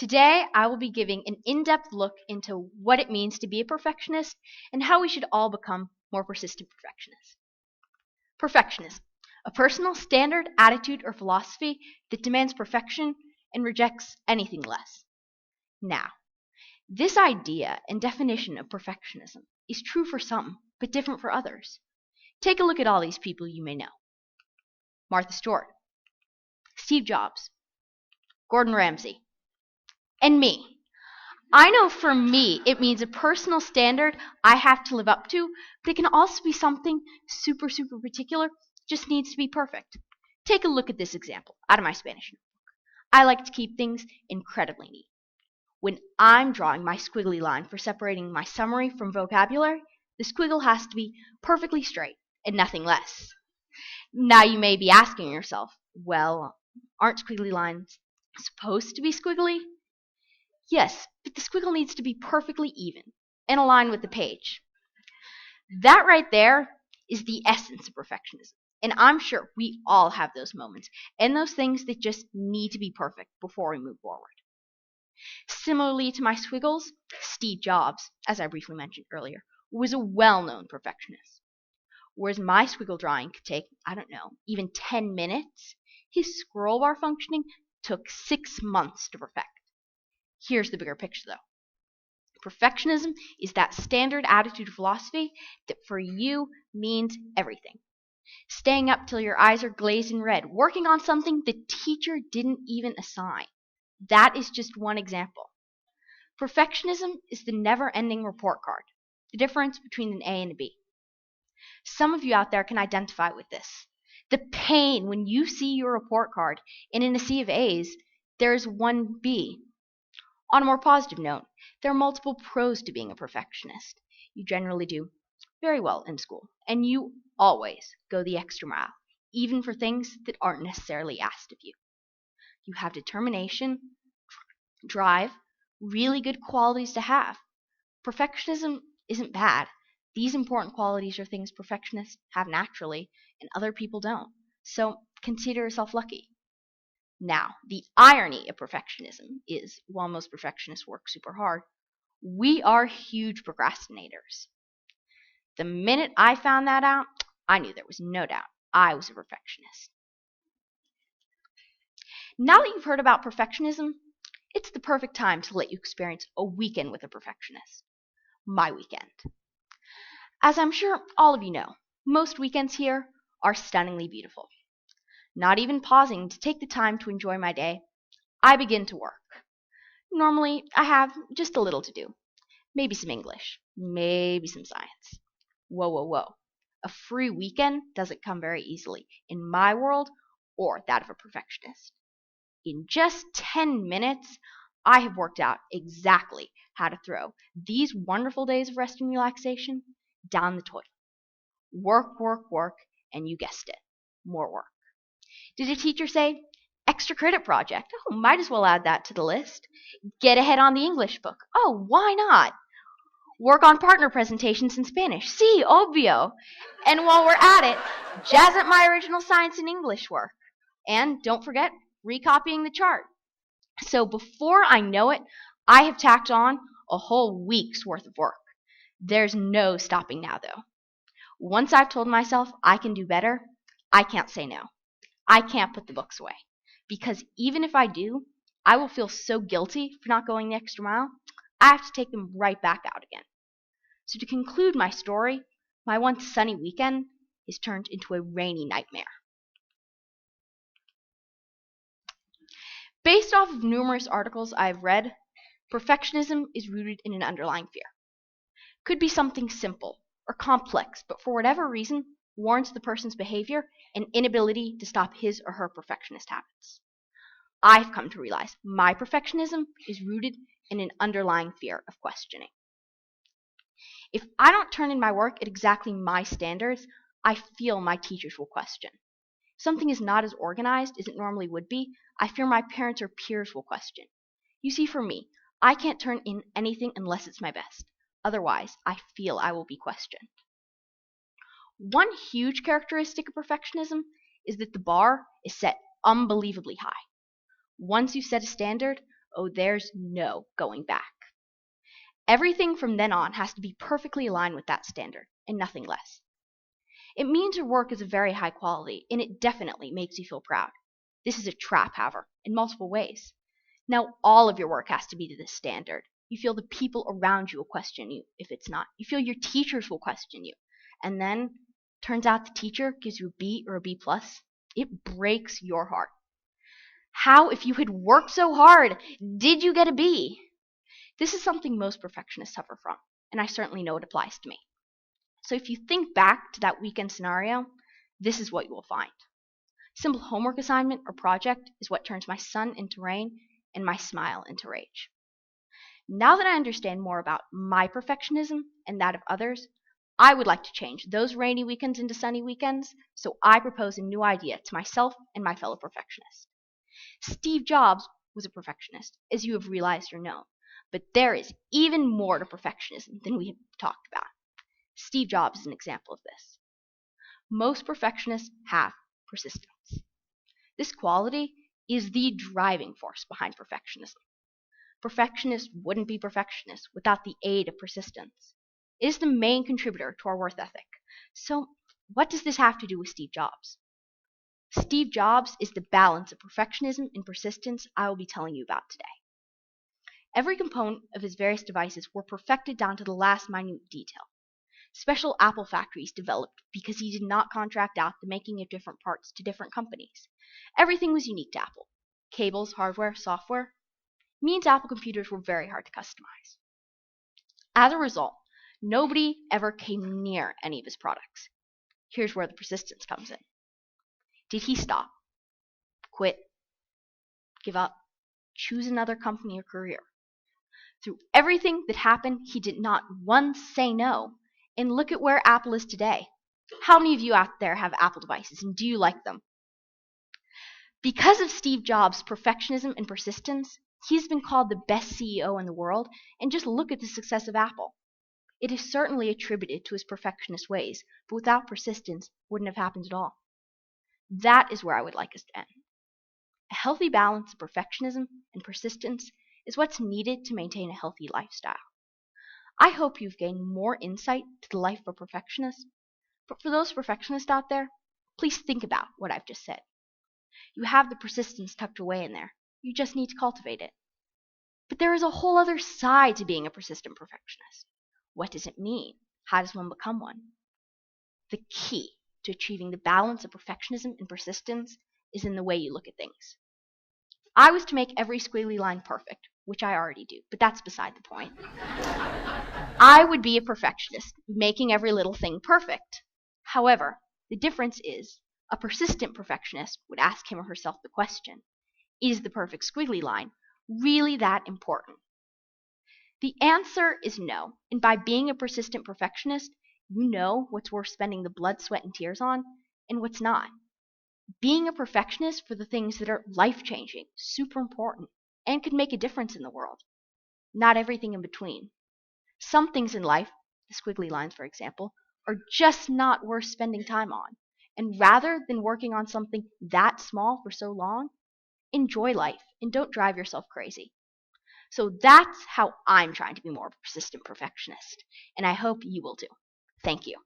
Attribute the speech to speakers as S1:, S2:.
S1: Today, I will be giving an in-depth look into what it means to be a perfectionist and how we should all become more persistent perfectionists. Perfectionism, a personal standard, attitude, or philosophy that demands perfection and rejects anything less. Now, this idea and definition of perfectionism is true for some, but different for others. Take a look at all these people you may know. Martha Stewart, Steve Jobs, Gordon Ramsay, and me. I know for me it means a personal standard I have to live up to, but it can also be something super particular, just needs to be perfect. Take a look at this example out of my Spanish notebook. I like to keep things incredibly neat. When I'm drawing my squiggly line for separating my summary from vocabulary, the squiggle has to be perfectly straight and nothing less. Now you may be asking yourself, well, aren't squiggly lines supposed to be squiggly? Yes, but the squiggle needs to be perfectly even and aligned with the page. That right there is the essence of perfectionism. And I'm sure we all have those moments and those things that just need to be perfect before we move forward. Similarly to my squiggles, Steve Jobs, as I briefly mentioned earlier, was a well-known perfectionist. Whereas my squiggle drawing could take, even 10 minutes, his scroll bar functioning took 6 months to perfect. Here's the bigger picture, though. Perfectionism is that standard attitude or philosophy that for you means everything. Staying up till your eyes are glazed in red, working on something the teacher didn't even assign. That is just one example. Perfectionism is the never-ending report card, the difference between an A and a B. Some of you out there can identify with this. The pain when you see your report card and in a sea of A's, there's one B. On a more positive note, there are multiple pros to being a perfectionist. You generally do very well in school, and you always go the extra mile, even for things that aren't necessarily asked of you. You have determination, drive, really good qualities to have. Perfectionism isn't bad. These important qualities are things perfectionists have naturally, and other people don't. So consider yourself lucky. Now, the irony of perfectionism is, while most perfectionists work super hard, we are huge procrastinators. The minute I found that out, I knew there was no doubt I was a perfectionist. Now that you've heard about perfectionism, it's the perfect time to let you experience a weekend with a perfectionist. My weekend. As I'm sure all of you know, most weekends here are stunningly beautiful. Not even pausing to take the time to enjoy my day, I begin to work. Normally, I have just a little to do. Maybe some English, maybe some science. Whoa. A free weekend doesn't come very easily in my world or that of a perfectionist. In just 10 minutes, I have worked out exactly how to throw these wonderful days of rest and relaxation down the toilet. Work, and you guessed it, more work. Did a teacher say, extra credit project? Oh, might as well add that to the list. Get ahead on the English book. Oh, why not? Work on partner presentations in Spanish. Sí, obvio. And while we're at it, jazz up my original science and English work. And don't forget, recopying the chart. So before I know it, I have tacked on a whole week's worth of work. There's no stopping now, though. Once I've told myself I can do better, I can't say no. I can't put the books away. Because even if I do, I will feel so guilty for not going the extra mile, I have to take them right back out again. So to conclude my story, my once sunny weekend is turned into a rainy nightmare. Based off of numerous articles I've read, perfectionism is rooted in an underlying fear. Could be something simple or complex, but for whatever reason, warrants the person's behavior and inability to stop his or her perfectionist habits. I've come to realize my perfectionism is rooted in an underlying fear of questioning. If I don't turn in my work at exactly my standards, I feel my teachers will question. If something is not as organized as it normally would be, I fear my parents or peers will question. You see, for me, I can't turn in anything unless it's my best. Otherwise, I feel I will be questioned. One huge characteristic of perfectionism is that the bar is set unbelievably high. Once you set a standard, oh, there's no going back. Everything from then on has to be perfectly aligned with that standard, and nothing less. It means your work is of very high quality, and it definitely makes you feel proud. This is a trap, however, in multiple ways. Now all of your work has to be to this standard. You feel the people around you will question you if it's not. You feel your teachers will question you. And then, turns out the teacher gives you a B or a B+. It breaks your heart. How, if you had worked so hard, did you get a B? This is something most perfectionists suffer from, and I certainly know it applies to me. So if you think back to that weekend scenario, this is what you will find. Simple homework assignment or project is what turns my sun into rain and my smile into rage. Now that I understand more about my perfectionism and that of others, I would like to change those rainy weekends into sunny weekends, so I propose a new idea to myself and my fellow perfectionists. Steve Jobs was a perfectionist, as you have realized or known, but there is even more to perfectionism than we have talked about. Steve Jobs is an example of this. Most perfectionists have persistence. This quality is the driving force behind perfectionism. Perfectionists wouldn't be perfectionists without the aid of persistence. It is the main contributor to our worth ethic. So, what does this have to do with Steve Jobs? Steve Jobs is the balance of perfectionism and persistence I will be telling you about today. Every component of his various devices were perfected down to the last minute detail. Special Apple factories developed because he did not contract out the making of different parts to different companies. Everything was unique to Apple. Cables, hardware, software. Means Apple computers were very hard to customize. As a result, nobody ever came near any of his products. Here's where the persistence comes in. Did he stop? Quit? Give up? Choose another company or career? Through everything that happened, he did not once say no. And look at where Apple is today. How many of you out there have Apple devices, and do you like them? Because of Steve Jobs' perfectionism and persistence, he's been called the best CEO in the world, and just look at the success of Apple. It is certainly attributed to his perfectionist ways, but without persistence, it wouldn't have happened at all. That is where I would like us to end. A healthy balance of perfectionism and persistence is what's needed to maintain a healthy lifestyle. I hope you've gained more insight to the life of a perfectionist, but for those perfectionists out there, please think about what I've just said. You have the persistence tucked away in there. You just need to cultivate it. But there is a whole other side to being a persistent perfectionist. What does it mean? How does one become one? The key to achieving the balance of perfectionism and persistence is in the way you look at things. If I was to make every squiggly line perfect, which I already do, but that's beside the point, I would be a perfectionist, making every little thing perfect. However, the difference is, a persistent perfectionist would ask him or herself the question, is the perfect squiggly line really that important? The answer is no, and by being a persistent perfectionist, you know what's worth spending the blood, sweat, and tears on, and what's not. Being a perfectionist for the things that are life-changing, super important, and could make a difference in the world. Not everything in between. Some things in life, the squiggly lines for example, are just not worth spending time on. And rather than working on something that small for so long, enjoy life and don't drive yourself crazy. So that's how I'm trying to be more of a persistent perfectionist, and I hope you will too. Thank you.